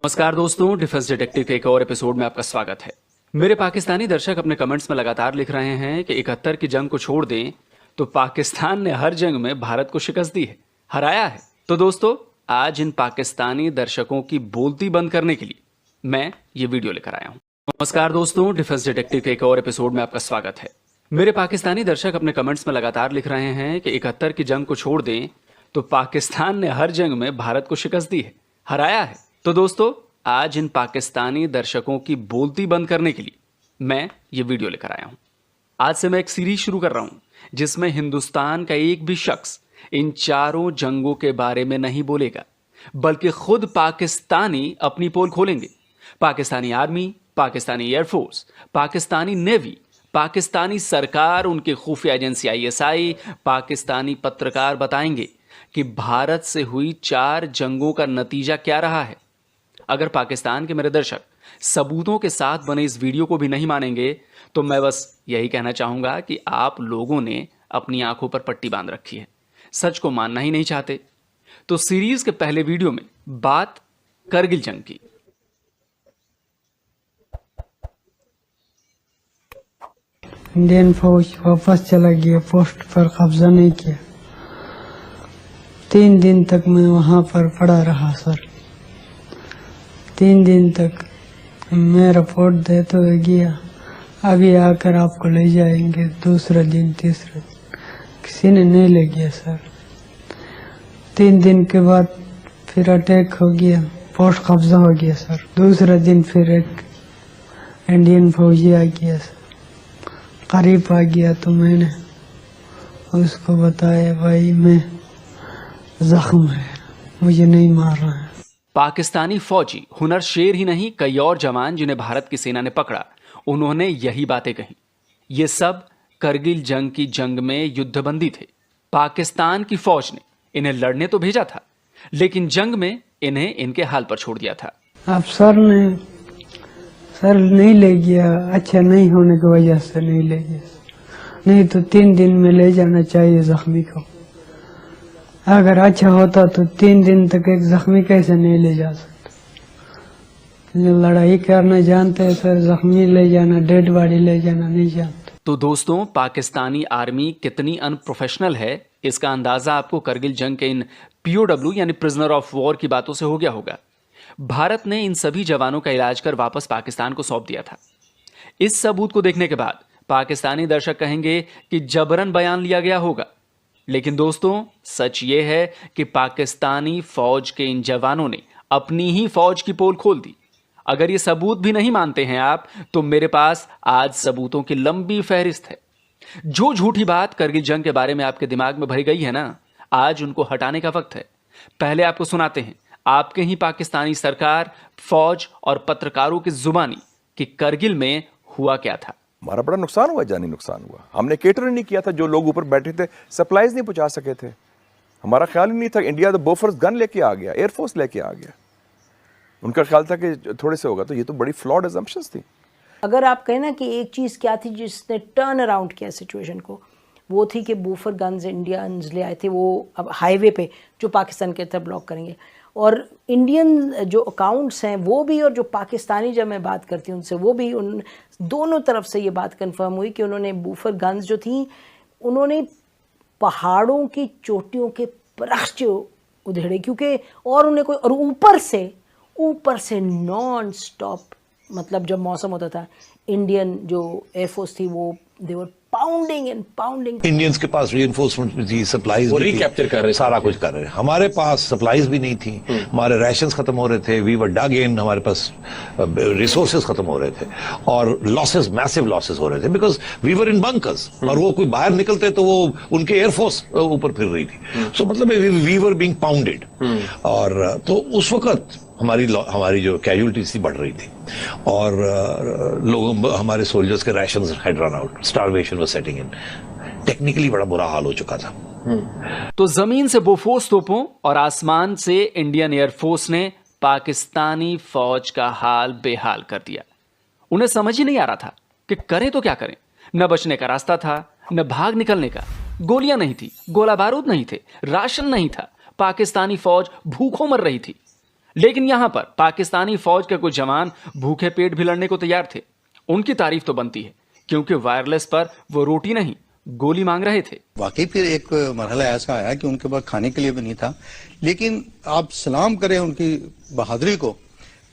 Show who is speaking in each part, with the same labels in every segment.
Speaker 1: नमस्कार दोस्तों, defence detective के एक और एपिसोड में आपका स्वागत है। मेरे पाकिस्तानी दर्शक अपने कमेंट्स में लगातार लिख रहे हैं कि 71 की जंग को छोड़ दें तो पाकिस्तान ने हर जंग में भारत को शिकस्त दी है, हराया है। तो दोस्तों, आज इन पाकिस्तानी दर्शकों की बोलती बंद करने के लिए मैं ये वीडियो लेकर आया हूँ। नमस्कार दोस्तों, डिफेंस डिटेक्टिव के एक और एपिसोड में आपका स्वागत है। मेरे पाकिस्तानी दर्शक अपने कमेंट्स में लगातार लिख रहे हैं कि 71 की जंग को छोड़ दें तो पाकिस्तान ने हर जंग में भारत को शिकस्त दी है, हराया है। तो दोस्तों, आज इन पाकिस्तानी दर्शकों की बोलती बंद करने के लिए मैं ये वीडियो लेकर आया हूं। आज से मैं एक सीरीज शुरू कर रहा हूं जिसमें हिंदुस्तान का एक भी शख्स इन चारों जंगों के बारे में नहीं बोलेगा, बल्कि खुद पाकिस्तानी अपनी पोल खोलेंगे। Pakistani army, Pakistani air force, Pakistani navy, Pakistani सरकार, उनकी खुफिया एजेंसी आईएसआई, पाकिस्तानी पत्रकार बताएंगे कि भारत से हुई 4 जंगों का नतीजा क्या रहा है। अगर पाकिस्तान के मेरे दर्शक सबूतों के साथ बने इस वीडियो को भी नहीं मानेंगे तो मैं बस यही कहना चाहूंगा कि आप लोगों ने अपनी आंखों पर पट्टी बांध रखी है, सच को मानना ही नहीं चाहते। तो सीरीज के पहले वीडियो में बात करगिल जंग की।
Speaker 2: इंडियन फौज वापस चला गया, पोस्ट पर कब्जा नहीं किया। 3 दिन तक मैं वहां पर पड़ा रहा सर। 3 दिन तक मैं रिपोर्ट देते हुए गया, अभी आकर आपको ले जाएंगे। दूसरा दिन, तीसरा दिन किसी ने नहीं ले गया सर। 3 दिन के बाद फिर अटैक हो गया, पोस्ट कब्जा हो गया सर। दूसरा दिन फिर एक इंडियन फौजी आ गया सर, करीब आ गया तो मैंने उसको बताया, भाई मैं जख्म है, मुझे नहीं मार रहा है।
Speaker 1: पाकिस्तानी फौजी हुनर शेर ही नहीं, कई और जवान जिन्हें भारत की सेना ने पकड़ा, उन्होंने यही बातें कही। ये सब करगिल जंग की जंग में युद्धबंदी थे। पाकिस्तान की फौज ने इन्हें लड़ने तो भेजा था, लेकिन जंग में इन्हें इनके हाल पर छोड़ दिया था।
Speaker 2: अब सर नहीं ले गया, अच्छा नहीं होने की वजह से नहीं ले गया, नहीं तो 3 दिन में ले जाना चाहिए जख्मी को। अगर अच्छा होता तो 3 दिन तक एक जख्मी कैसे नहीं ले जा सकता। लड़ाई करना जानते हैं सर, जख्मी ले जाना, डेड बॉडी ले जाना नहीं जानते।
Speaker 1: तो दोस्तों, पाकिस्तानी आर्मी कितनी अनप्रोफेशनल है इसका अंदाजा आपको करगिल जंग के इन पीओडब्ल्यू यानी प्रिजनर ऑफ वॉर की बातों से हो गया होगा। भारत ने इन सभी जवानों का इलाज कर वापस पाकिस्तान को सौंप दिया था। इस सबूत को देखने के बाद पाकिस्तानी दर्शक कहेंगे कि जबरन बयान लिया गया होगा, लेकिन दोस्तों, सच ये है कि पाकिस्तानी फौज के इन जवानों ने अपनी ही फौज की पोल खोल दी। अगर ये सबूत भी नहीं मानते हैं आप, तो मेरे पास आज सबूतों की लंबी फहरिस्त है। जो झूठी बात करगिल जंग के बारे में आपके दिमाग में भरी गई है ना, आज उनको हटाने का वक्त है। पहले आपको सुनाते हैं आपके ही पाकिस्तानी सरकार, फौज और पत्रकारों की जुबानी कि करगिल में हुआ क्या था।
Speaker 3: हमारा बड़ा नुकसान हुआ, जानी नुकसान हुआ। हमने केटर नहीं किया था, जो लोग ऊपर बैठे थे सप्लाईज नहीं पहुंचा सके थे। हमारा ख्याल ही नहीं था। इंडिया तो बोफोर्स गन लेके आ गया, एयरफोर्स लेके आ गया। उनका ख्याल था कि थोड़े से होगा, तो ये तो बड़ी फ्लॉड अजम्पशंस थी।
Speaker 4: अगर आप कहें ना कि एक चीज़ क्या थी जिसने टर्न अराउंड किया सिचुएशन को, वो थी कि बोफर गन्स इंडियंस ले आए थे, वो अब हाईवे पे जो पाकिस्तान के तरफ ब्लॉक करेंगे। और इंडियन जो अकाउंट्स हैं वो भी, और जो पाकिस्तानी जब मैं बात करती हूँ उनसे, वो भी, उन दोनों तरफ से ये बात कंफर्म हुई कि उन्होंने बूफर गन्स जो थी, उन्होंने पहाड़ों की चोटियों के परख्च उधेड़े, क्योंकि और उन्हें कोई, और ऊपर से नॉन स्टॉप, मतलब जब मौसम होता था, इंडियन जो एयरफोर्स थी वो देवर पाउंडिंग एंड पाउंडिंग।
Speaker 5: इंडियंस के पास रीइंफोर्समेंट भी थी, सप्लाईज भी
Speaker 6: रिकैप्चर कर रहे,
Speaker 5: सारा कुछ कर रहे। हमारे पास सप्लाईज भी नहीं थी, हमारे राशंस खत्म हो रहे थे, वी वर डग इन, हमारे पास रिसोर्सेज खत्म हो रहे थे, और लॉसेस, मैसिव लॉसेस हो रहे थे, because we were in bunkers. और वो कोई बाहर निकलते तो वो उनके एयरफोर्स ऊपर फिर रही थी। सो मतलब वी वर बीइंग पाउंडेड। और तो उस वक्त हमारी जो कैजुअलिटीज थी बढ़ रही थी, और लोगों, हमारे सोल्जर्स के rations had run out, starvation was setting in. Technically बड़ा बुरा हाल हो चुका था।
Speaker 1: तो जमीन से बोफोर्स तोपों और आसमान से इंडियन एयरफोर्स ने पाकिस्तानी फौज का हाल बेहाल कर दिया। उन्हें समझ ही नहीं आ रहा था कि करें तो क्या करें। न बचने का रास्ता था, न भाग निकलने का। गोलियां नहीं थी, गोला बारूद नहीं थे, राशन नहीं था, पाकिस्तानी फौज भूखों मर रही थी। लेकिन यहां पर पाकिस्तानी फौज के कुछ जवान भूखे पेट भी लड़ने को तैयार थे। उनकी तारीफ तो बनती है, क्योंकि वायरलेस पर वो रोटी नहीं गोली मांग रहे थे।
Speaker 6: वाकई फिर एक मरहला ऐसा आया कि उनके पास खाने के लिए भी नहीं था, लेकिन आप सलाम करें उनकी बहादुरी को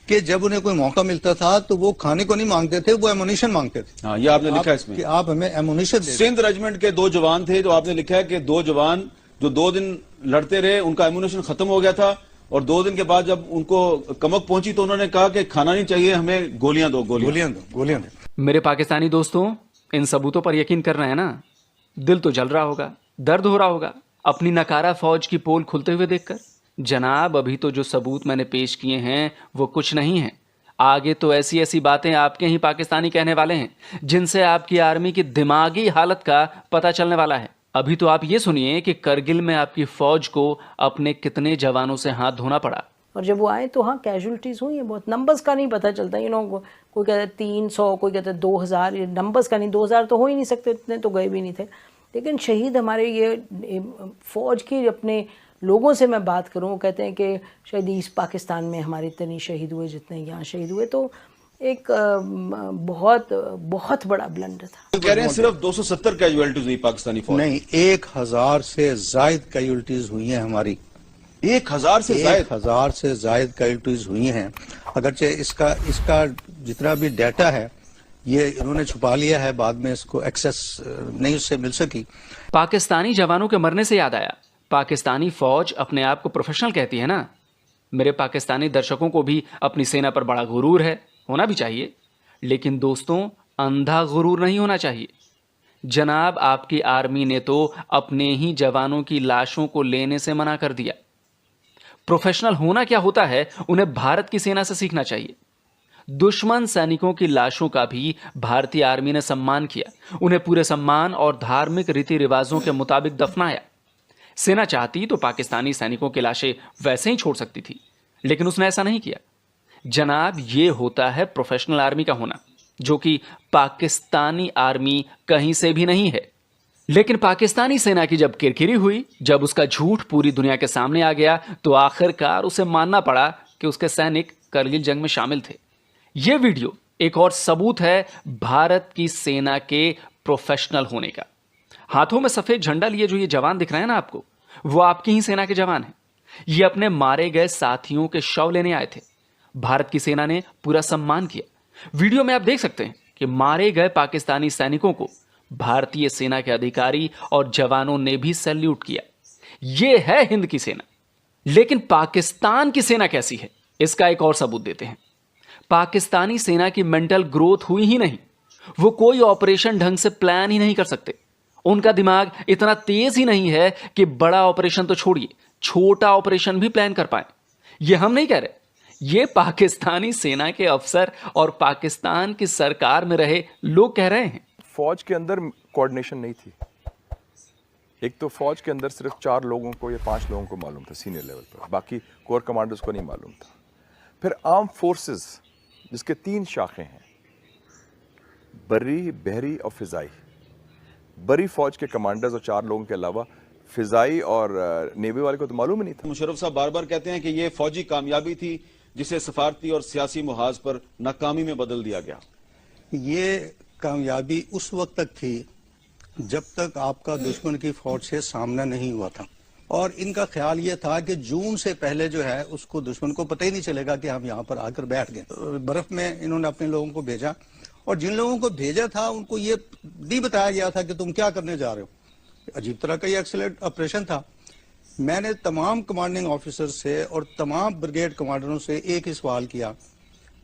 Speaker 6: कि जब उन्हें कोई मौका मिलता था तो वो खाने को नहीं मांगते थे, वो एमुनिशन मांगते थे।
Speaker 7: हाँ, ये आपने लिखा है इसमें
Speaker 6: कि आप हमें एमुनिशन दे।
Speaker 7: सिंध रेजिमेंट के 2 जवान थे, जो आपने लिखा है कि 2 जवान जो 2 दिन लड़ते रहे, उनका एमुनिशन खत्म हो गया था और 2 दिन के बाद जब उनको कमक पहुंची तो उन्होंने कहा कि खाना नहीं चाहिए, हमें गोलियां दो, गोलियां
Speaker 6: दो।
Speaker 1: मेरे पाकिस्तानी दोस्तों, इन सबूतों पर यकीन कर रहे हैं ना? दिल तो जल रहा होगा, दर्द हो रहा होगा अपनी नकारा फौज की पोल खुलते हुए देखकर। जनाब, अभी तो जो सबूत मैंने पेश किए हैं वो कुछ नहीं है। आगे तो ऐसी ऐसी बातें आपके ही पाकिस्तानी कहने वाले हैं जिनसे आपकी आर्मी की दिमागी हालत का पता चलने वाला है। अभी तो आप ये सुनिए कि करगिल में आपकी फौज को अपने कितने जवानों से हाथ धोना पड़ा।
Speaker 4: और जब वो आए तो हाँ, कैजुअलिटीज़ हुई हैं बहुत। नंबर्स का नहीं पता चलता, कोई कहता है 300, कोई कहता है 2000, ये नंबर्स का नहीं, 2000 तो हो ही नहीं सकते, इतने तो गए भी नहीं थे। लेकिन शहीद हमारे ये फ़ौज के अपने लोगों से मैं बात करूँ, कहते हैं कि शायद ईस्ट पाकिस्तान में हमारे इतने नहीं शहीद हुए जितने यहाँ शहीद हुए। तो एक बहुत बड़ा ब्लंडर था।
Speaker 7: कह रहे हैं सिर्फ 270 कैजुअलिटीज हुई पाकिस्तानी फौज।
Speaker 6: नहीं, 1000 से जायद कैजुअलिटीज हुई हैं हमारी।
Speaker 7: 1000 से जायद?
Speaker 6: 1000 से जायद कैजुअलिटीज हुई हैं। अगरचे इसका जितना भी डाटा है ये इन्होंने छुपा लिया है, बाद में इसको एक्सेस नहीं उससे मिल सकी।
Speaker 1: पाकिस्तानी जवानों के मरने से याद आया, पाकिस्तानी फौज अपने आप को प्रोफेशनल कहती है ना। मेरे पाकिस्तानी दर्शकों को भी अपनी सेना पर बड़ा गुरूर है, होना भी चाहिए, लेकिन दोस्तों अंधा गुरूर नहीं होना चाहिए। जनाब, आपकी आर्मी ने तो अपने ही जवानों की लाशों को लेने से मना कर दिया। प्रोफेशनल होना क्या होता है, उन्हें भारत की सेना से सीखना चाहिए। दुश्मन सैनिकों की लाशों का भी भारतीय आर्मी ने सम्मान किया, उन्हें पूरे सम्मान और धार्मिक रीति रिवाजों के मुताबिक दफनाया। सेना चाहती तो पाकिस्तानी सैनिकों की लाशें वैसे ही छोड़ सकती थी, लेकिन उसने ऐसा नहीं किया। जनाब, ये होता है प्रोफेशनल आर्मी का होना, जो कि पाकिस्तानी आर्मी कहीं से भी नहीं है। लेकिन पाकिस्तानी सेना की जब किरकिरी हुई, जब उसका झूठ पूरी दुनिया के सामने आ गया, तो आखिरकार उसे मानना पड़ा कि उसके सैनिक करगिल जंग में शामिल थे। यह वीडियो एक और सबूत है भारत की सेना के प्रोफेशनल होने का। हाथों में सफेद झंडा लिए जो ये जवान दिख रहे हैं ना आपको, वो आपकी ही सेना के जवान हैं। ये अपने मारे गए साथियों के शव लेने आए थे। भारत की सेना ने पूरा सम्मान किया। वीडियो में आप देख सकते हैं कि मारे गए पाकिस्तानी सैनिकों को भारतीय सेना के अधिकारी और जवानों ने भी सैल्यूट किया। यह है हिंद की सेना। लेकिन पाकिस्तान की सेना कैसी है, इसका एक और सबूत देते हैं। पाकिस्तानी सेना की मेंटल ग्रोथ हुई ही नहीं। वो कोई ऑपरेशन ढंग से प्लान ही नहीं कर सकते। उनका दिमाग इतना तेज ही नहीं है कि बड़ा ऑपरेशन तो छोड़िए, छोटा ऑपरेशन भी प्लान कर पाए। ये हम नहीं कह रहे, ये पाकिस्तानी सेना के अफसर और पाकिस्तान की सरकार में रहे लोग कह रहे हैं।
Speaker 3: फौज के अंदर कोऑर्डिनेशन नहीं थी। एक तो फौज के अंदर सिर्फ 4 लोगों को या 5 लोगों को मालूम था सीनियर लेवल पर, बाकी कोर कमांडर्स को नहीं मालूम था। फिर आर्म फोर्सेस जिसके 3 शाखें हैं, बर्री, बहरी और फिजाई। बरी फौज के कमांडर्स और 4 लोगों के अलावा फिजाई और नेवी वाले को तो मालूम ही नहीं था।
Speaker 7: मुशर्रफ साहब बार बार कहते हैं कि ये फौजी कामयाबी थी जिसे सफारती और सियासी मुहाज पर नाकामी में बदल दिया गया।
Speaker 6: ये कामयाबी उस वक्त तक थी जब तक आपका दुश्मन की फौज से सामना नहीं हुआ था, और इनका ख्याल ये था कि जून से पहले जो है उसको दुश्मन को पता ही नहीं चलेगा कि हम यहाँ पर आकर बैठ गए। बर्फ में इन्होंने अपने लोगों को भेजा, और जिन लोगों को भेजा था उनको ये नहीं बताया गया था कि तुम क्या करने जा रहे हो। अजीब तरह का ये एक्सीलेंट ऑपरेशन था। मैंने तमाम कमांडिंग ऑफिसर से और तमाम ब्रिगेड कमांडरों से एक ही सवाल किया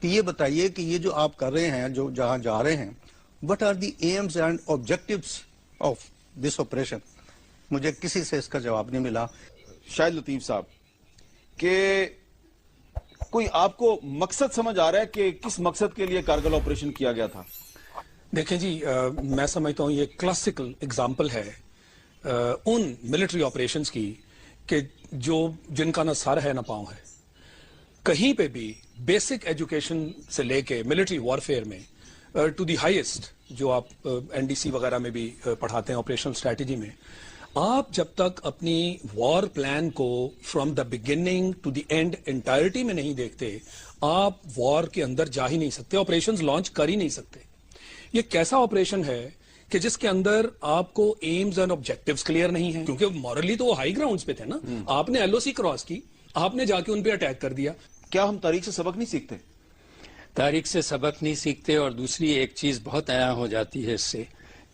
Speaker 6: कि ये बताइए कि ये जो आप कर रहे हैं, जो जहां जा रहे हैं, what are the aims and objectives of this operation. मुझे किसी से इसका जवाब नहीं मिला।
Speaker 7: शाहिद लतीफ साहब के कोई आपको मकसद समझ आ रहा है कि किस मकसद के लिए कारगिल ऑपरेशन किया गया था?
Speaker 8: देखें जी, मैं समझता हूं ये क्लासिकल एग्जाम्पल है उन मिलिट्री ऑपरेशंस की कि जिनका ना सर है ना पांव है। कहीं पे भी बेसिक एजुकेशन से लेके मिलिट्री वॉरफेयर में टू द हाईएस्ट, जो आप एनडीसी वगैरह में भी पढ़ाते हैं ऑपरेशनल स्ट्रैटेजी में, आप जब तक अपनी वॉर प्लान को from the beginning to the end entirety में नहीं देखते, आप वॉर के अंदर जा ही नहीं सकते, ऑपरेशंस लॉन्च कर ही नहीं सकते। ये कैसा ऑपरेशन है कि जिसके अंदर आपको एम्स एंड ऑब्जेक्टिव्स क्लियर नहीं है, क्योंकि मॉरली तो वो हाई ग्राउंड्स पे थे ना। आपने एलओसी क्रॉस की, आपने जाके उन पे अटैक कर दिया।
Speaker 7: क्या हम तारीख से सबक नहीं सीखते?
Speaker 9: तारीख से सबक नहीं सीखते, और दूसरी एक चीज बहुत आया हो जाती है इससे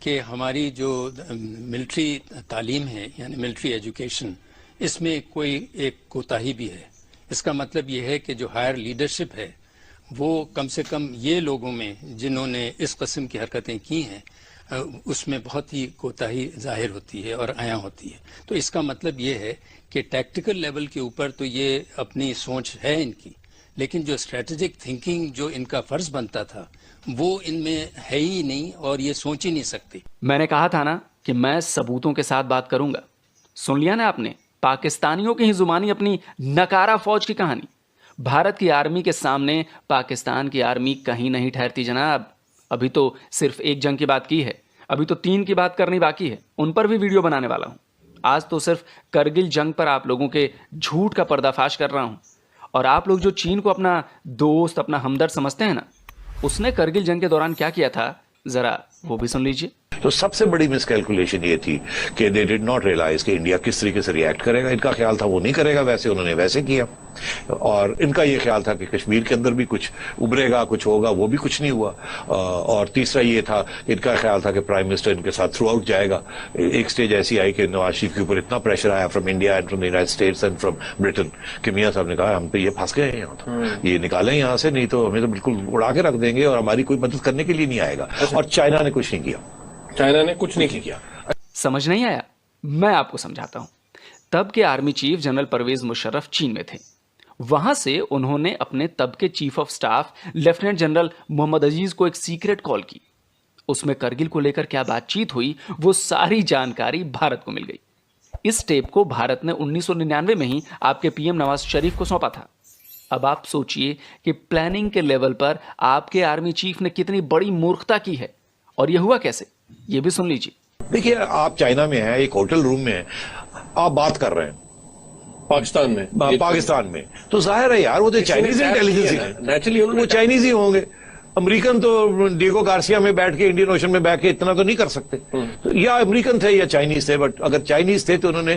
Speaker 9: कि हमारी जो मिलिट्री तालीम है, यानी मिलिट्री एजुकेशन, इसमें कोई एक कोताही भी है। इसका मतलब ये है कि जो हायर लीडरशिप है वो कम से कम ये लोगों में जिन्होंने इस किस्म की हरकतें की हैं उसमें बहुत ही कोताही जाहिर होती है और आया होती है। तो इसका मतलब ये है कि टैक्टिकल लेवल के ऊपर तो ये अपनी सोच है इनकी, लेकिन जो स्ट्रेटेजिक थिंकिंग जो इनका फर्ज बनता था वो इनमें है ही नहीं, और ये सोच ही नहीं सकती।
Speaker 1: मैंने कहा था ना कि मैं सबूतों के साथ बात करूंगा। सुन लिया ना आपने, पाकिस्तानियों की ही जुबानी अपनी नकारा फौज की कहानी। भारत की आर्मी के सामने पाकिस्तान की आर्मी कहीं नहीं ठहरती जनाब। अभी तो सिर्फ एक जंग की बात की है, अभी तो 3 की बात करनी बाकी है, उन पर भी वीडियो बनाने वाला हूं। आज तो सिर्फ करगिल जंग पर आप लोगों के झूठ का पर्दाफाश कर रहा हूं। और आप लोग जो चीन को अपना दोस्त, अपना हमदर्द समझते हैं ना, उसने करगिल जंग के दौरान क्या किया था, जरा वो भी सुन लीजिए।
Speaker 5: तो सबसे बड़ी मिसकैलकुलेशन ये थी कि दे डिड नॉट रियलाइज कि इंडिया किस तरीके से रिएक्ट करेगा। इनका ख्याल था वो नहीं करेगा वैसे, उन्होंने वैसे किया। और इनका ये ख्याल था कि कश्मीर के अंदर भी कुछ उभरेगा, कुछ होगा, वो भी कुछ नहीं हुआ। और तीसरा ये था, इनका ख्याल था कि प्राइम मिनिस्टर इनके साथ थ्रू आउट जाएगा। एक स्टेज ऐसी आई कि नवाज शरीफ के ऊपर इतना प्रेशर आया from India and from the United states and from Britain कि मियां साहब ने कहा हम तो ये फंस गए हैं यहाँ, तो ये निकालें यहाँ से, नहीं तो हमें तो बिल्कुल उड़ा के रख देंगे और हमारी कोई मदद करने के लिए नहीं आएगा। और चाइना ने कुछ नहीं किया,
Speaker 10: चाइना ने कुछ नहीं किया।
Speaker 1: समझ नहीं आया? मैं आपको समझाता हूं। तब के army chief general Pervez Musharraf चीन में थे। वहां से उन्होंने अपने तब के chief of staff lieutenant general Mohammad Aziz को एक सीक्रेट कॉल की। उसमें करगिल को लेकर क्या बातचीत हुई वो सारी जानकारी भारत को मिल गई। इस टेप को भारत ने 1999 में ही आपके पीएम नवाज शरीफ को सौंपा था। अब आप सोचिए कि प्लानिंग के लेवल पर आपके आर्मी चीफ ने कितनी बड़ी मूर्खता की है, और यह हुआ कैसे, ये भी सुन लीजिए।
Speaker 5: देखिए, आप चाइना में हैं, एक होटल रूम में हैं, आप बात कर रहे हैं
Speaker 10: पाकिस्तान में,
Speaker 5: तो जाहिर है यार वो तो चाइनीज इंटेलिजेंस ही है,
Speaker 10: नेचुरली
Speaker 5: वो चाइनीज ही होंगे। अमेरिकन तो डिएगो गार्सिया में बैठ के इंडियन ओशन में बैठ के इतना तो नहीं कर सकते। तो या अमेरिकन थे या चाइनीज थे, बट अगर चाइनीज थे तो उन्होंने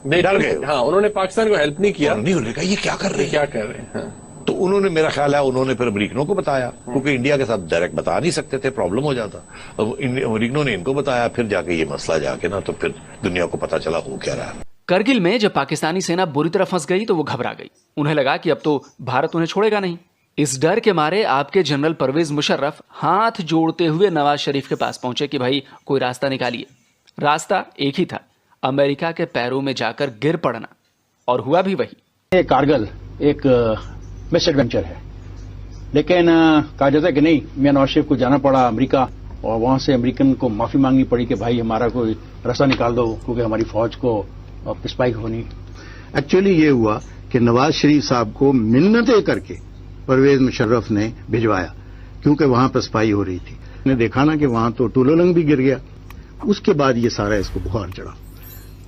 Speaker 5: डर गए।
Speaker 10: हाँ, उन्होंने पाकिस्तान को हेल्प नहीं किया,
Speaker 5: नहीं, उन्होंने कहा ये क्या कर रहे हैं।
Speaker 10: हाँ।
Speaker 5: तो उन्होंने, मेरा ख्याल है उन्होंने फिर अमेरिकनों को बताया, क्योंकि इंडिया के साथ डायरेक्ट बता नहीं सकते थे, प्रॉब्लम हो जाता। अब अमेरिकनों ने इनको बताया, फिर जाके ये मसला जाके ना तो फिर दुनिया को पता चला हो क्या रहा है।
Speaker 1: करगिल में जब पाकिस्तानी सेना बुरी तरह फंस गई तो वो घबरा गई। उन्हें लगा कि अब तो भारत उन्हें छोड़ेगा नहीं। इस डर के मारे आपके जनरल परवेज मुशर्रफ हाथ जोड़ते हुए नवाज शरीफ के पास पहुंचे कि भाई कोई रास्ता निकालिए। रास्ता एक ही था, अमेरिका के पैरों में जाकर गिर पड़ना, और हुआ भी वही।
Speaker 11: कारगिल एक मिस एडवेंचर है, लेकिन कहा जाता है कि नहीं, मियां नवाज शरीफ को जाना पड़ा अमेरिका, और वहां से अमेरिकन को माफी मांगनी पड़ी कि भाई हमारा कोई रास्ता निकाल दो, क्योंकि हमारी फौज को पिस्पाई होनी।
Speaker 6: एक्चुअली ये हुआ कि नवाज शरीफ साहब को मिन्नतें करके परवेज मुशर्रफ ने भिजवाया, क्योंकि वहां पर स्पाई हो रही थी। ने देखा ना कि वहां तो टुलोलंग भी गिर गया। उसके बाद ये सारा इसको बुखार चढ़ा,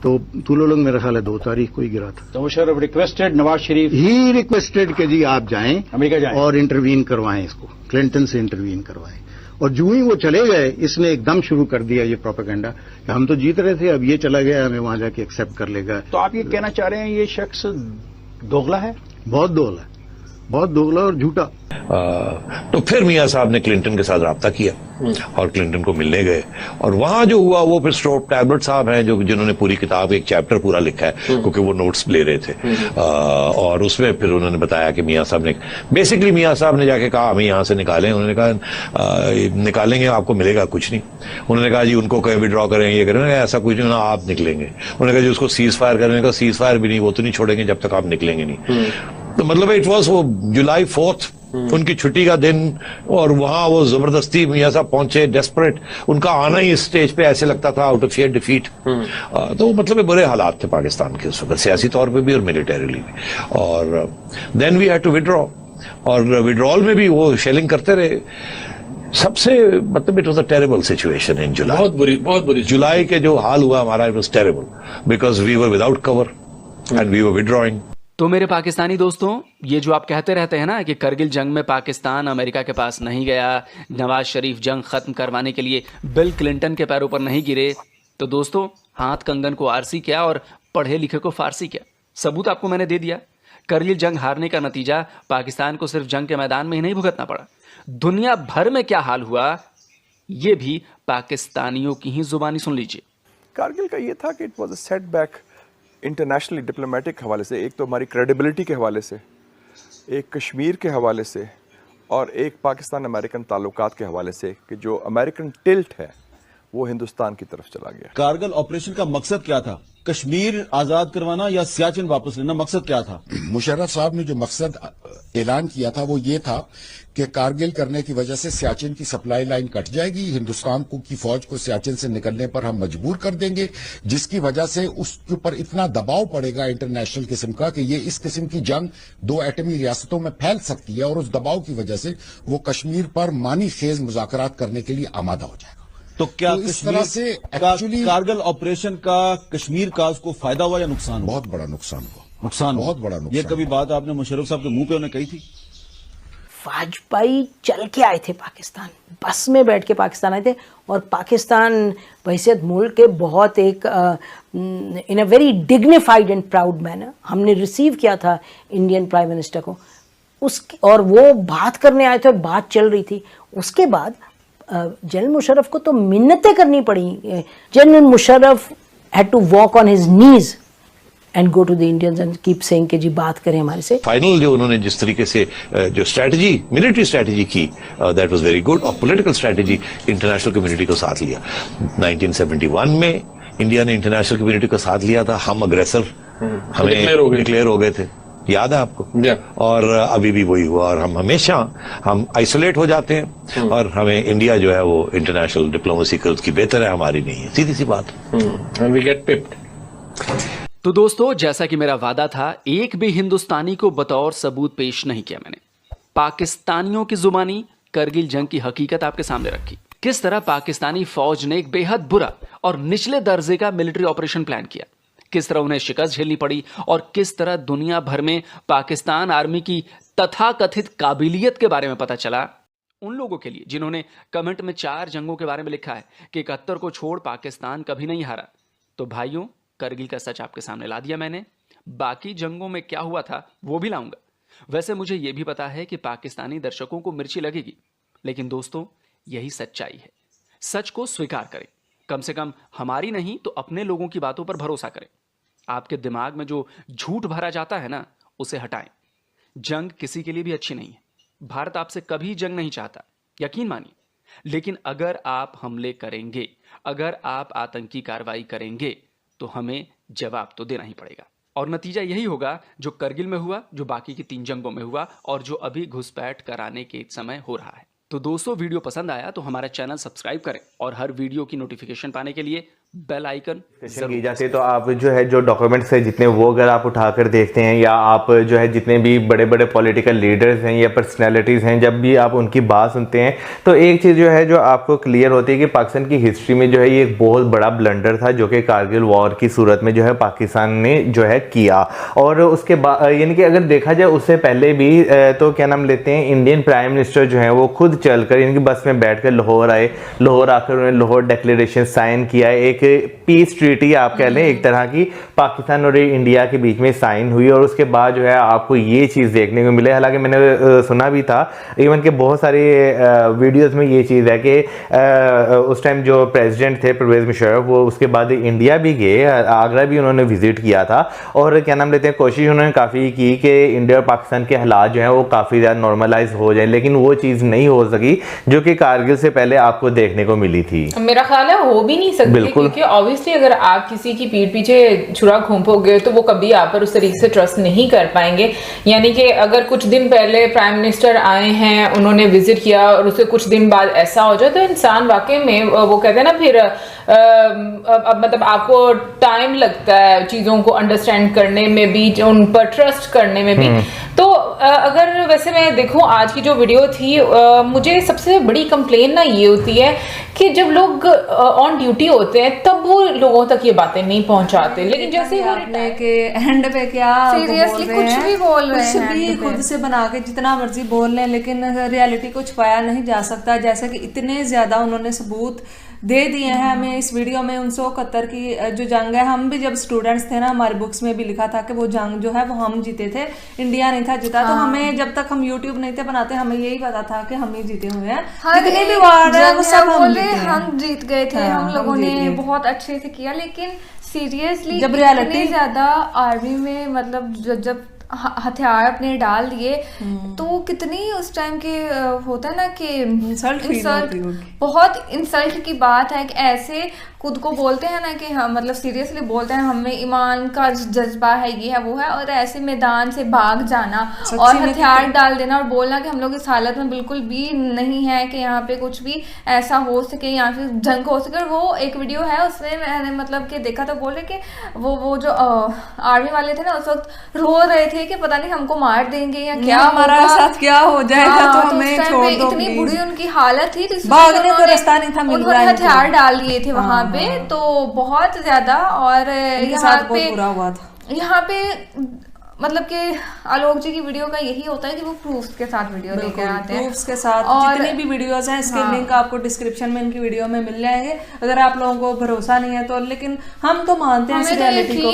Speaker 6: तो टुलोलंग मेरा ख्याल है 2 तारीख को ही गिरा था।
Speaker 11: तो Musharraf requested, Nawaz Sharif
Speaker 6: he requested कि जी आप जाएं
Speaker 11: अमेरिका जाएं
Speaker 6: और इंटरवीन करवाएं, इसको क्लिंटन से इंटरवीन करवाएं। और जो ही वो चले गए, इसने एकदम शुरू कर दिया ये प्रोपेगेंडा कि हम तो जीत रहे थे, अब ये चला गया, हमें वहां जाके एक्सेप्ट कर लेगा।
Speaker 11: तो आप ये कहना चाह रहे हैं ये शख्स दोगला है?
Speaker 6: बहुत दोगला है, बहुत दोगला और झूठा।
Speaker 5: तो फिर मियां साहब ने क्लिंटन के साथ राब्ता किया और क्लिंटन को मिलने गए, और वहां जो हुआ वो फिर स्टोप टैबलेट साहब हैं जिन्होंने पूरी किताब, एक चैप्टर पूरा लिखा है, क्योंकि वो नोट्स ले रहे थे। और उसमें फिर उन्होंने बताया कि मियां साहब ने, बेसिकली मियां साहब ने जाके कहा हमें यहां से निकालें। उन्होंने कहा निकालेंगे, आपको मिलेगा कुछ नहीं। उन्होंने कहा जी उनको कहीं विड्रॉ करें, ये करें, ऐसा कुछ नहीं, आप निकलेंगे। उन्होंने कहा जी उसको सीज फायर करने का, सीज फायर भी नहीं, वो तो नहीं छोड़ेंगे जब तक आप निकलेंगे नहीं। तो मतलब इट वॉज वो जुलाई 4 उनकी छुट्टी का दिन, और वहां वो जबरदस्ती मियां साहब पहुंचे, डेस्परेट। उनका आना ही इस स्टेज पे ऐसे लगता था आउट ऑफ फियर डिफीट। तो मतलब बुरे हालात थे पाकिस्तान के उस वक्त, सियासी तौर पे भी और मिलिटरीली भी। और then we had to withdraw, और विड्रॉल में भी वो शेलिंग करते रहे। सबसे मतलब it was a terrible situation in July,
Speaker 10: बहुत बुरी
Speaker 5: जुलाई के जो हाल हुआ हमारा, it was terrible because we were without cover and we were withdrawing.
Speaker 1: तो मेरे पाकिस्तानी दोस्तों, ये जो आप कहते रहते हैं ना कि करगिल जंग में पाकिस्तान अमेरिका के पास नहीं गया, नवाज शरीफ जंग खत्म करवाने के लिए बिल क्लिंटन के पैरों पर नहीं गिरे, तो दोस्तों हाथ कंगन को आरसी क्या और पढ़े लिखे को फारसी क्या। सबूत आपको मैंने दे दिया। करगिल जंग हारने का नतीजा पाकिस्तान को सिर्फ जंग के मैदान में ही नहीं भुगतना पड़ा, दुनिया भर में क्या हाल हुआ ये भी पाकिस्तानियों की ही जुबानी सुन लीजिए।
Speaker 3: कारगिल का ये था कि it was a setback internationally diplomatic हवाले से, एक तो हमारी क्रेडिबिलिटी के हवाले से, एक कश्मीर के हवाले से, और एक पाकिस्तान अमेरिकन ताल्लुकात के हवाले से कि जो अमेरिकन टिल्ट है वो हिंदुस्तान की तरफ चला गया।
Speaker 7: कारगिल ऑपरेशन का मकसद क्या था? कश्मीर आजाद करवाना या सियाचिन वापस लेना? मकसद क्या था?
Speaker 12: मुशर्रफ साहब ने जो मकसद ऐलान किया था वो ये था कि कारगिल करने की वजह से सियाचिन की सप्लाई लाइन कट जाएगी, हिंदुस्तान की फौज को सियाचिन से निकलने पर हम मजबूर कर देंगे, जिसकी वजह से उसके ऊपर इतना दबाव पड़ेगा इंटरनेशनल किस्म का कि ये इस किस्म की जंग 2 एटमी रियासतों में फैल सकती है, और उस दबाव की वजह से वो कश्मीर पर मानी खेज मुज़ाकरात करने के लिए आमादा हो जाएगा।
Speaker 7: तो क्या
Speaker 12: तो इस तरह से एक्चुअली
Speaker 7: कारगिल ऑपरेशन का कश्मीर का उसको फायदा हुआ या नुकसान हुआ?
Speaker 12: बहुत बड़ा नुकसान हुआ।
Speaker 7: नुकसान
Speaker 12: बहुत बड़ा नुकसान।
Speaker 7: ये कभी बात आपने मुशर्रफ साहब के मुंह पे उन्हें कही थी?
Speaker 4: वाजपेयी चल के आए थे पाकिस्तान, बस में बैठ के पाकिस्तान आए थे, और पाकिस्तान बहैसियत मुल्क के बहुत एक in a very dignified and proud manner हमने रिसीव किया था इंडियन प्राइम मिनिस्टर को, और वो बात करने आए थे, बात चल रही थी। उसके बाद जनरल मुशर्रफ को तो मिन्नतें करनी पड़ी। General Musharraf had to walk on his knees and go to the Indians and keep saying कि जी बात करें हमारे से।
Speaker 5: फाइनल जो उन्होंने जिस तरीके से जो स्ट्रैटेजी, मिलिट्री स्ट्रैटेजी की, दैट वाज वेरी गुड, और पॉलिटिकल स्ट्रैटेजी इंटरनेशनल कम्युनिटी को साथ लिया। 1971 में इंडिया ने इंटरनेशनल कम्युनिटी को साथ लिया था, हम अग्रेसर हमें डिक्लेयर हो गए थे, याद है आपको? और अभी भी वही हुआ, और हम हमेशा आइसोलेट हो जाते हैं, और हमें इंडिया जो है वो इंटरनेशनल डिप्लोमेसी की उसकी बेहतर है, हमारी नहीं है, सीधी सी बात।
Speaker 10: We get pipped.
Speaker 1: तो दोस्तों, जैसा कि मेरा वादा था, एक भी हिंदुस्तानी को बतौर सबूत पेश नहीं किया मैंने। पाकिस्तानियों की जुबानी करगिल जंग की हकीकत आपके सामने रखी। किस तरह पाकिस्तानी फौज ने एक बेहद बुरा और निचले दर्जे का मिलिट्री ऑपरेशन प्लान किया, किस तरह उन्हें शिकस्त झेलनी पड़ी, और किस तरह दुनिया भर में पाकिस्तान आर्मी की तथाकथित काबिलियत के बारे में पता चला उन लोगों के लिए जिन्होंने कमेंट में 4 जंगों के बारे में लिखा है कि 71 को छोड़ पाकिस्तान कभी नहीं हारा। तो भाइयों, करगिल का सच आपके सामने ला दिया मैंने। बाकी जंगों में क्या हुआ था वो भी लाऊंगा। वैसे मुझे यह भी पता है कि पाकिस्तानी दर्शकों को मिर्ची लगेगी, लेकिन दोस्तों यही सच्चाई है। सच को स्वीकार करें, कम से कम हमारी नहीं तो अपने लोगों की बातों पर भरोसा करें। आपके दिमाग में जो झूठ भरा जाता है ना, उसे हटाएं। जंग किसी के लिए भी अच्छी नहीं है। भारत आपसे कभी जंग नहीं चाहता, यकीन मानिए। लेकिन अगर आप हमले करेंगे, अगर आप आतंकी कार्रवाई करेंगे, तो हमें जवाब तो देना ही पड़ेगा। और नतीजा यही होगा जो करगिल में हुआ, जो बाकी की 3 जंगों में हुआ, और जो अभी घुसपैठ कराने के समय हो रहा है। तो दोस्तों, वीडियो पसंद आया तो हमारा चैनल सब्सक्राइब करें, और हर वीडियो की नोटिफिकेशन पाने के लिए बेल आइकन
Speaker 13: की जाती है। तो आप जो है जो डॉक्यूमेंट्स है जितने, वो अगर आप उठाकर देखते हैं, या आप जो है जितने भी बड़े बड़े पॉलिटिकल लीडर्स हैं या पर्सनैलिटीज़ हैं, जब भी आप उनकी बात सुनते हैं, तो एक चीज़ जो है जो आपको क्लियर होती है कि पाकिस्तान की हिस्ट्री में जो है ये एक बहुत बड़ा ब्लंडर था जो कि कारगिल वॉर की सूरत में जो है पाकिस्तान ने जो है किया। और उसके बाद यानी कि अगर देखा जाए उससे पहले भी तो क्या नाम लेते हैं, इंडियन प्राइम मिनिस्टर जो है वो खुद चलकर यानी कि बस में बैठ कर लाहौर आए, लाहौर आकर उन्होंने लाहौर डिक्लेरेशन साइन किया। एक पीस ट्रीटी आप कह लें एक तरह की पाकिस्तान और इंडिया के बीच में साइन हुई, और उसके बाद जो है आपको ये चीज़ देखने को मिले। हालांकि मैंने सुना भी था, इवन के बहुत सारे वीडियोस में ये चीज़ है कि उस टाइम जो प्रेसिडेंट थे परवेज मुशर्रफ, वो उसके बाद इंडिया भी गए, आगरा भी उन्होंने विजिट किया था, और क्या नाम लेते हैं कोशिश उन्होंने काफ़ी की कि इंडिया और पाकिस्तान के हालात जो हैं वो काफ़ी ज़्यादा नॉर्मलाइज हो जाए, लेकिन वो चीज़ नहीं हो सकी जो कि कारगिल से पहले आपको देखने को मिली थी।
Speaker 14: मेरा ख्याल है हो भी नहीं सकती, क्योंकि ऑब्वियसली अगर आप किसी की पीठ पीछे छुरा घोंपोगे तो वो कभी आप पर उस तरीके से ट्रस्ट नहीं कर पाएंगे। यानी कि अगर कुछ दिन पहले प्राइम मिनिस्टर आए हैं, उन्होंने विजिट किया, और उससे कुछ दिन बाद ऐसा हो जाए, तो इंसान वाकई में वो कहते हैं ना, फिर मतलब आपको टाइम लगता है चीज़ों को अंडरस्टैंड करने में भी, उन पर ट्रस्ट करने में भी। तो अगर वैसे मैं देखूं आज की जो वीडियो थी, मुझे सबसे बड़ी कंप्लेन ना ये होती है कि जब लोग ऑन ड्यूटी होते हैं तब वो लोगों तक ये बातें नहीं पहुंचाते, लेकिन जैसे वो
Speaker 15: के एंड पे क्या
Speaker 14: सीरियसली कुछ भी बोल रहे हैं,
Speaker 15: कुछ भी खुद से बना के जितना मर्जी बोल लें, लेकिन रियलिटी को छुपाया नहीं जा सकता। जैसे कि इतने ज्यादा उन्होंने सबूत दे दिए हैं हमें इस वीडियो में। 1971 की जो जंग है, हम भी जब स्टूडेंट्स थे ना, हमारी बुक्स में भी लिखा था कि वो जंग जो है वो हम जीते थे, इंडिया नहीं था जीता। तो हमें जब तक हम यूट्यूब नहीं थे बनाते, हमें यही पता था कि हम ही जीते हुए हैं। जितने भी वार है वो सब
Speaker 16: हम जीत गए थे, हम लोगों ने बहुत अच्छे से किया। लेकिन सीरियसली
Speaker 15: जब रियलिटी
Speaker 16: ज्यादा आर्मी में मतलब जब हथियार अपने डाल दिए तो कितनी उस टाइम के होता है ना कि इंसल्ट, बहुत इंसल्ट की बात है कि ऐसे खुद को बोलते हैं ना कि हम मतलब सीरियसली बोलते हैं हमें ईमान का जज्बा है, ये है वो है, और ऐसे मैदान से भाग जाना और हथियार डाल देना और बोलना कि हम लोग इस हालत में बिल्कुल भी नहीं है कि यहाँ पे कुछ भी ऐसा हो सके, यहाँ पे जंग हो सके। और वो एक वीडियो है उसमें मैंने मतलब कि देखा तो बोल रहे कि वो जो आर्मी वाले थे ना उस वक्त रो रहे थे कि पता नहीं हमको मार देंगे या क्या
Speaker 15: हमारा साथ क्या हो जाएगा, तो हमें छोड़ दो।
Speaker 16: इतनी बुरी उनकी हालत थी,
Speaker 15: भागने को रास्ता नहीं था,
Speaker 16: उन्होंने हथियार डाल दिए थे वहां पे, तो बहुत ज्यादा। और यहाँ पे मतलब कि आलोक जी की वीडियो का यही होता है कि वो प्रूफ्स के साथ वीडियो लेकर आते हैं,
Speaker 15: प्रूफ्स के साथ। और जितनी भी वीडियोस हैं इसके लिंक आपको डिस्क्रिप्शन में इनकी वीडियो में मिल जाएंगे, अगर आप लोगों को भरोसा नहीं है तो। लेकिन हम तो मानते हैं इस रियलिटी को,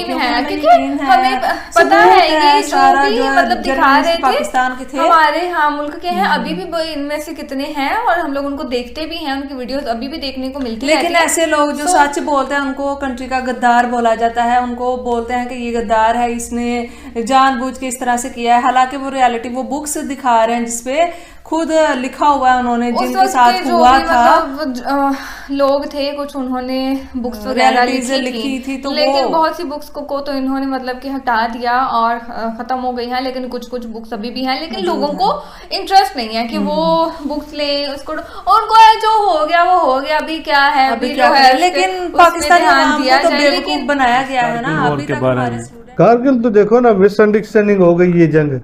Speaker 15: क्योंकि
Speaker 16: हमें पता है ये सारा जो मतलब दिखा रहे थे
Speaker 15: पाकिस्तान के थे,
Speaker 16: हमारे मुल्क के हैं, अभी भी इनमें से कितने हैं और हम लोग उनको देखते भी हैं, उनकी वीडियोस अभी भी देखने को मिलती है।
Speaker 15: लेकिन ऐसे लोग जो सच बोलते हैं उनको कंट्री का गद्दार बोला जाता है, उनको बोलते हैं कि ये गद्दार है, इसने जानबूझ के इस तरह से किया है। हालांकि वो रियलिटी वो बुक्स दिखा रहे हैं जिसपे खुद लिखा हुआ है उन्होंने जिनके साथ हुआ था,
Speaker 16: मतलब लोग थे कुछ, उन्होंने बुक्स वगैरह लिखी थी तो लेकिन बहुत सी बुक्स को तो इन्होंने मतलब कि हटा दिया और खत्म हो गई हैं, लेकिन कुछ बुक्स अभी भी हैं। लेकिन लोगों को इंटरेस्ट नहीं है कि वो बुक्स ले उसको, उनको जो हो गया वो हो गया, अभी क्या है अभी जो है।
Speaker 15: लेकिन पाकिस्तान को तो बेवकूफ बनाया गया है ना अभी तक हमारे।
Speaker 17: कारगिल तो देखो ना, मिसअंडरस्टैंडिंग हो गई, ये जंग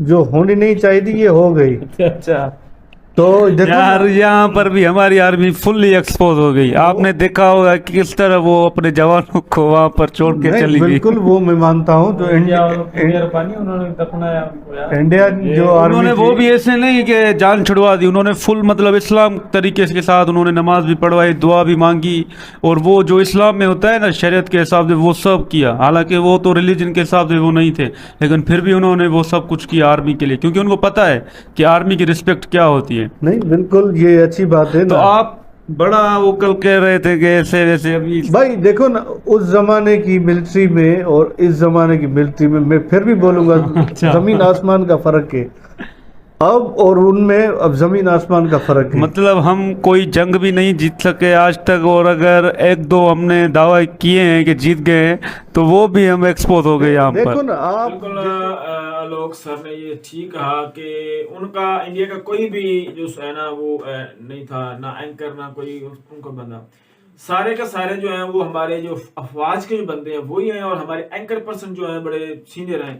Speaker 17: जो होनी नहीं चाहिए थी ये हो गई।
Speaker 18: अच्छा
Speaker 17: तो
Speaker 18: यार यहाँ पर भी हमारी आर्मी फुल्ली एक्सपोज हो गई। आपने देखा होगा कि किस तरह वो अपने जवानों को वहां पर छोड़ के चली गई।
Speaker 17: बिल्कुल वो मैं मानता हूँ, जो इंडिया
Speaker 18: उन्होंने दफनाया
Speaker 17: इंडिया जो
Speaker 18: उन्होंने वो भी ऐसे नहीं कि जान छुड़वा दी, उन्होंने फुल मतलब इस्लाम तरीके के साथ उन्होंने नमाज भी पढ़वाई, दुआ भी मांगी, और वो जो इस्लाम में होता है ना शरीयत के हिसाब से वो सब किया। हालांकि वो तो रिलीजन के हिसाब से वो नहीं थे, लेकिन फिर भी उन्होंने वो सब कुछ किया आर्मी के लिए, क्योंकि उनको पता है कि आर्मी की रिस्पेक्ट क्या होती है।
Speaker 17: नहीं बिल्कुल ये अच्छी बात है।
Speaker 18: तो आप बड़ा वो कल कह रहे थे कि ऐसे वैसे अभी
Speaker 17: भाई देखो ना, उस जमाने की मिलिट्री में और इस जमाने की मिलिट्री में मैं फिर भी बोलूंगा जमीन आसमान का फर्क है अब, और उनमें अब जमीन आसमान का फर्क है।
Speaker 18: मतलब हम कोई जंग भी नहीं जीत सके आज तक, और अगर एक दो हमने दावा किए हैं कि जीत गए हैं तो वो भी हम एक्सपोज हो गए यहाँ पर।
Speaker 17: देखो ना आप,
Speaker 19: बिल्कुल आलोक सर ने ये ठीक कहा कि उनका इंडिया का कोई भी जो है ना वो नहीं था, ना एंकर ना कोई उनका बंदा, सारे का सारे जो हैं वो हमारे जो अफवाज के जो बंदे हैं वही हैं, और हमारे एंकर पर्सन जो हैं बड़े सीनियर हैं।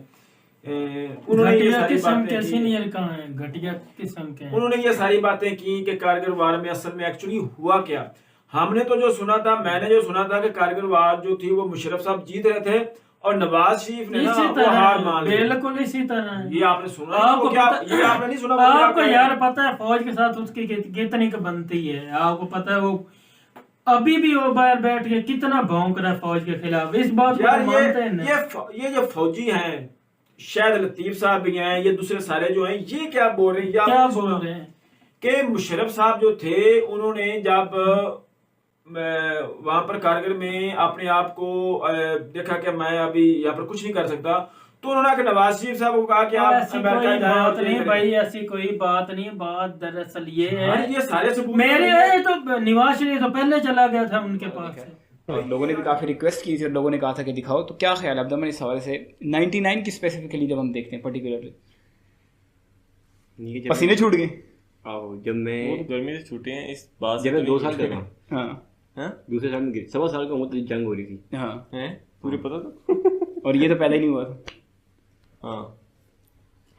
Speaker 19: उन्होंने ये सारी बातें
Speaker 2: सीनियर कहाँ है, घटिया किस्म के हैं।
Speaker 19: उन्होंने ये सारी बातें की कि कारगिल वार में असल में एक्चुअली हुआ क्या। हमने तो जो सुना था, मैंने जो सुना था कि कारगिल वार जो थी वो मुशर्रफ साहब जीत रहे थे और नवाज शरीफ ने ना वो हार मान ली।
Speaker 2: बिल्कुल इसी तरह
Speaker 19: ये आपने सुना,
Speaker 2: आपको
Speaker 19: क्या ये आपने नहीं सुना?
Speaker 2: आपको यार पता है फौज के साथ उसकी कितनी बनती है, आपको पता है वो अभी भी वो बाहर बैठ के कितना भौंक रहा है फौज के खिलाफ। इस बात को मानते हैं
Speaker 19: ये जो फौजी हैं, शायद लतीफ साहब भी हैं, ये दूसरे सारे जो हैं, ये क्या बोल रहे हैं, क्या बोल रहे हैं कि मुशर्रफ साहब जो थे उन्होंने जब वहां पर कारगिल में अपने आप को देखा कि मैं अभी यहाँ पर कुछ नहीं कर सकता, तो उन्होंने आके नवाज शरीफ साहब को कहा कि आप अमेरिका
Speaker 2: बात नहीं भाई, ऐसी कोई बात नहीं। बात दरअसल ये है,
Speaker 19: ये सारे
Speaker 2: मेरे तो नवाज शरीफ तो पहले चला गया था उनके पास से।
Speaker 1: और लोगों ने भी काफ़ी रिक्वेस्ट की थी और लोगों ने कहा था कि दिखाओ, तो क्या ख्याल है अब्दुल इस हवाले से 99 की स्पेसिफिकली जब हम देखते हैं पर्टिकुलरली पसीने छूट गए।
Speaker 20: जब मैं गर्मी से छूटे हैं इस बात
Speaker 10: जब मैं 2 साल का था,
Speaker 20: हाँ
Speaker 10: दूसरे साल में 1.25 साल का हुआ तो जंग हो रही थी।
Speaker 20: हाँ है पूरे पता था
Speaker 1: और ये तो पहले ही नहीं हुआ था।
Speaker 20: हाँ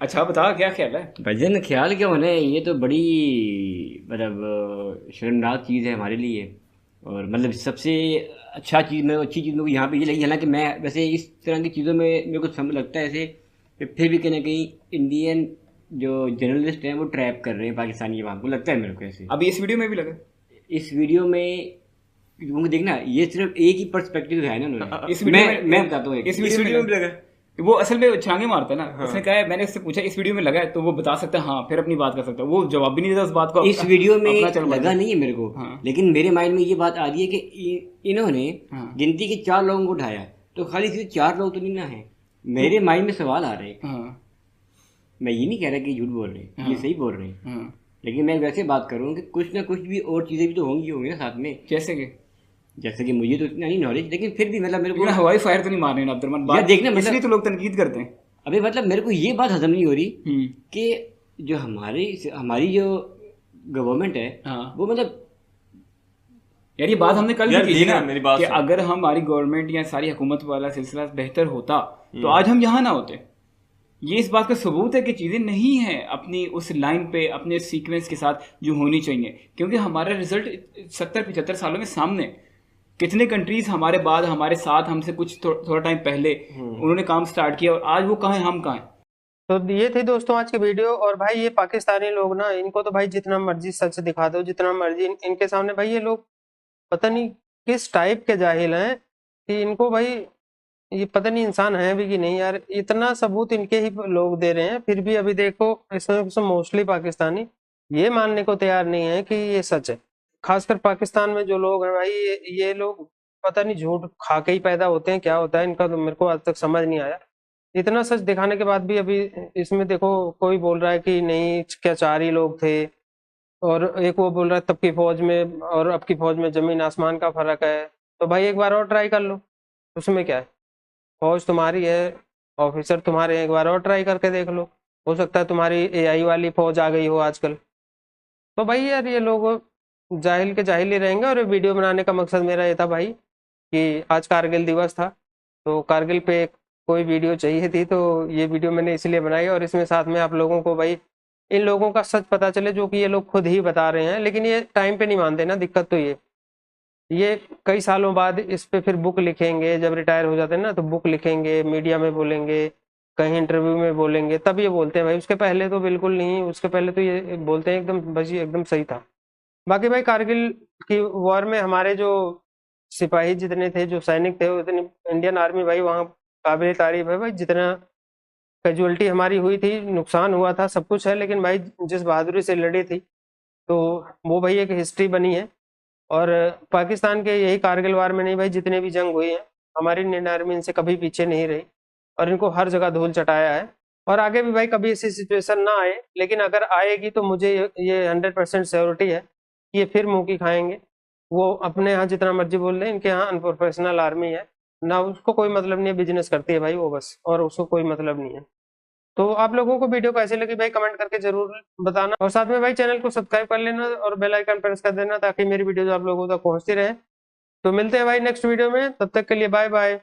Speaker 21: अच्छा बता क्या ख्याल है
Speaker 10: भाईजान? ख्याल क्या होना है, ये तो बड़ी मतलब शर्मनाक चीज़ है हमारे लिए। और मतलब सबसे अच्छी चीज़ मेरे को यहाँ पे ये लगी, हालांकि मैं वैसे इस तरह की चीज़ों में मेरे को समझ लगता है ऐसे कि फिर भी कहीं ना कहीं इंडियन जो जर्नलिस्ट हैं वो ट्रैप कर रहे हैं पाकिस्तानी अवाम को, लगता है मेरे को ऐसे।
Speaker 21: अभी इस वीडियो में भी लगा,
Speaker 10: इस वीडियो में तुमको देखना, ये सिर्फ एक ही पर्सपेक्टिव है ना उन्होंने।
Speaker 21: इस वीडियो
Speaker 10: मैं बताता हूँ,
Speaker 21: इस वीडियो में भी लगा। वो असल में छांगे मारता है ना। हाँ। उसने कहा है, मैंने उससे पूछा इस वीडियो में लगा है तो वो बता सकता है, हाँ फिर अपनी बात कर सकता है। वो जवाब भी नहीं देता उस बात को।
Speaker 10: इस वीडियो में लगा नहीं है मेरे को। हाँ। लेकिन मेरे माइंड में ये बात आ रही है कि इन्होंने गिनती के 4 लोगों को उठाया, तो खाली सिर्फ 4 लोग तो नहीं ना है। मेरे माइंड में सवाल आ रहे हैं। मैं ये नहीं कह रहा कि झूठ बोल रहे हैं, ये सही बोल रहे हैं, लेकिन मैं वैसे बात करूँ कि कुछ ना कुछ भी और चीज़ें भी तो होंगी ना साथ में। जैसे कि मुझे तो इतना नहीं नॉलेज, लेकिन फिर भी मतलब मेरे को
Speaker 21: हवाई फायर तो नहीं मार रहे हैं अब्दुलरहमान बात
Speaker 10: देखना,
Speaker 21: इसलिए तो लोग तनकीद करते हैं।
Speaker 10: अभी मतलब मेरे को ये बात हजम नहीं हो रही कि जो हमारी जो गवर्नमेंट है वो मतलब
Speaker 21: यार ये बात हमने कल भी की ना कि अगर हमारी गवर्नमेंट या सारी हुकूमत वाला सिलसिला बेहतर होता तो आज हम यहाँ ना होते। ये इस बात का सबूत है कि चीज़ें नहीं हैं अपनी उस लाइन पे, अपने सीक्वेंस के साथ जो होनी चाहिए, क्योंकि हमारा रिजल्ट 70-75 सालों में सामने। कितने कंट्रीज हमारे बाद, हमारे साथ, हमसे कुछ थोड़ा टाइम पहले उन्होंने काम स्टार्ट किया और आज वो कहाँ हैं, हम कहाँ हैं।
Speaker 22: तो ये थी दोस्तों आज की वीडियो। और भाई ये पाकिस्तानी लोग ना, इनको तो भाई जितना मर्जी सच दिखा दो, जितना मर्जी इनके सामने भाई ये लोग पता नहीं किस टाइप के जाहिल हैं कि इनको भाई ये पता नहीं इंसान है भी कि नहीं यार। इतना सबूत इनके ही लोग दे रहे हैं, फिर भी अभी देखो इसमें मोस्टली पाकिस्तानी ये मानने को तैयार नहीं है कि ये सच है। खासकर पाकिस्तान में जो लोग हैं भाई, ये लोग पता नहीं झूठ खा के ही पैदा होते हैं, क्या होता है इनका तो मेरे को आज तक समझ नहीं आया। इतना सच दिखाने के बाद भी अभी इसमें देखो कोई बोल रहा है कि नहीं क्या 4 ही लोग थे, और एक वो बोल रहा है तब की फौज में और अब की फौज में जमीन आसमान का फर्क है। तो भाई एक बार और ट्राई कर लो, उसमें क्या है, फौज तुम्हारी है, ऑफिसर तुम्हारे हैं, एक बार और ट्राई करके देख लो, हो सकता है तुम्हारी AI वाली फौज आ गई हो आजकल। तो भाई यार ये लोग जाहिल के जाहिल ही रहेंगे। और वीडियो बनाने का मकसद मेरा ये था भाई कि आज कारगिल दिवस था, तो कारगिल पे कोई वीडियो चाहिए थी, तो ये वीडियो मैंने इसलिए बनाई। और इसमें साथ में आप लोगों को भाई इन लोगों का सच पता चले, जो कि ये लोग खुद ही बता रहे हैं, लेकिन ये टाइम पे नहीं मानते ना। दिक्कत तो ये कई सालों बाद इस पे फिर बुक लिखेंगे, जब रिटायर हो जाते हैं ना तो बुक लिखेंगे, मीडिया में बोलेंगे, कहीं इंटरव्यू में बोलेंगे, तब ये बोलते हैं भाई। उसके पहले तो बिल्कुल नहीं, उसके पहले तो ये बोलते हैं एकदम बस ये एकदम सही था। बाकी भाई कारगिल की वॉर में हमारे जो सिपाही जितने थे, जो सैनिक थे, उतनी इंडियन आर्मी भाई वहाँ काबिल तारीफ है भाई। जितना कैजुअलिटी हमारी हुई थी, नुकसान हुआ था, सब कुछ है, लेकिन भाई जिस बहादुरी से लड़ी थी तो वो भाई एक हिस्ट्री बनी है। और पाकिस्तान के यही कारगिल वार में नहीं भाई, जितने भी जंग हुई हैं हमारी इंडियन आर्मी इनसे कभी पीछे नहीं रही और इनको हर जगह धूल चटाया है। और आगे भी भाई कभी ऐसी सिचुएशन ना आए, लेकिन अगर आएगी तो मुझे ये 100% श्योरिटी है कि ये फिर मुँह की खाएंगे। वो अपने यहाँ जितना मर्जी बोल रहे हैं, इनके यहाँ अनप्रोफेशनल आर्मी है ना, उसको कोई मतलब नहीं है, बिजनेस करती है भाई वो बस, और उसको कोई मतलब नहीं है। तो आप लोगों को वीडियो कैसे लगी भाई कमेंट करके जरूर बताना, और साथ में भाई चैनल को सब्सक्राइब कर लेना और बेल आइकन प्रेस कर देना ताकि मेरी वीडियो आप लोगों तक पहुंचती रहे। तो मिलते हैं भाई नेक्स्ट वीडियो में, तब तक के लिए बाय बाय।